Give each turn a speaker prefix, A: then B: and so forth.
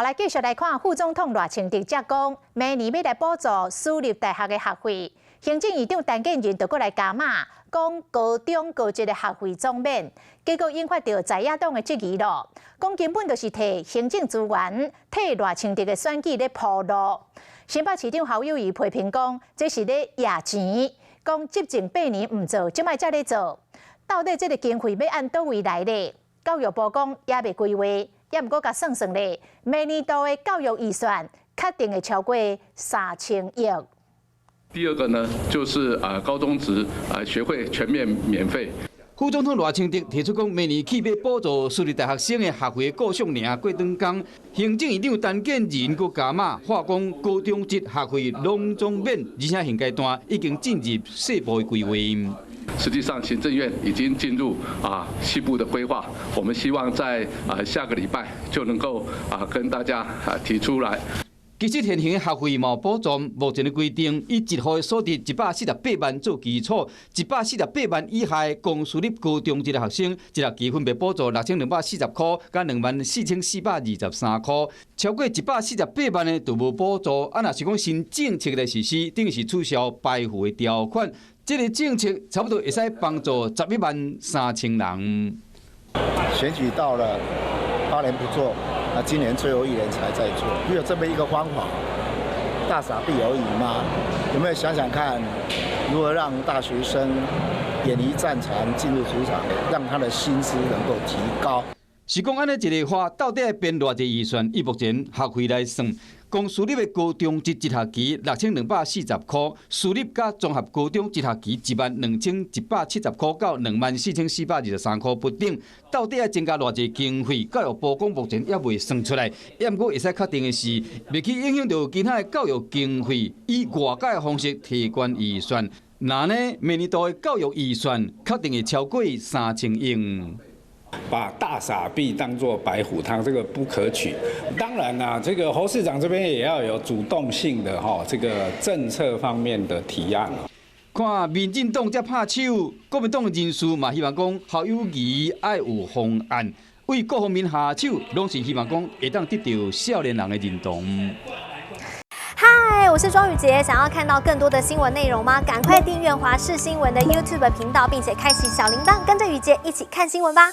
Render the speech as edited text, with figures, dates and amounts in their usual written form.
A: 来继续来看副总统赖清德则讲，明年要来补助私立大学的学费。行政院长陈建仁就过来加码，讲高中高职的学费总免，结果引发到在野党的质疑咯。讲根本就是摕行政资源替赖清德的选举咧铺路。新北市长侯友宜批评讲，这是咧压钱，讲执政8年唔做，即摆才咧做。到底这个经费要按倒位来咧？教育部讲也未规划。也毋过甲算算咧，明年度的教育预算确定会超过3000亿。
B: 第二个呢，就是高中职学费全面免费。
C: 副总统赖清德提出讲，明年起要补助私立大学生的学费顾上领过长工。行政院长陈建仁佮加码，话讲高中职学费拢总免，而且现阶段已经进入细部的规划。
B: 实际上，行政院已经进入西部的规划，我们希望在下个礼拜就能够跟大家提出来。
C: 其实现行的学费冇补助，目前的规定以一户的所得148万做基础，148万以下公私立高中职的学生，一学期分别补助6240块，甲24423块，超过148万的就无补助。若是讲新政策来实施，等于是取消排付的条款。这个政策差不多会使帮助113000人。
D: 选举到了，8年不做，今年最后1年才在做，有这么一个方法，大傻必有瘾吗？有没有想想看，如何让大学生远离战场进入职场，让他的薪资能够提高？
C: 是讲安尼一个话，到底要编偌济预算？以目前学费来算。公私立的高中职一学期6240块，私立甲综合高中一学期12170块到24423块不等。到底要增加偌济经费？教育部讲目前也未算出来。也毋过会使确定的是，未去影响到其他的教育经费，以外界的方式提悬预算。那呢，明年度的教育预算确定会超过3000亿。
E: 把大傻币当作白虎汤，这个不可取。当然啦，这个侯市长这边也要有主动性的这个政策方面的提案。
C: 看民进党才拍手，国民党人士嘛希望讲侯友宜爱有方案，为各方面下手，拢是希望讲会当得到少年人的认同。
F: 嗨，我是庄宇杰，想要看到更多的新闻内容吗？赶快订阅华视新闻的 YouTube 频道，并且开启小铃铛，跟着宇杰一起看新闻吧。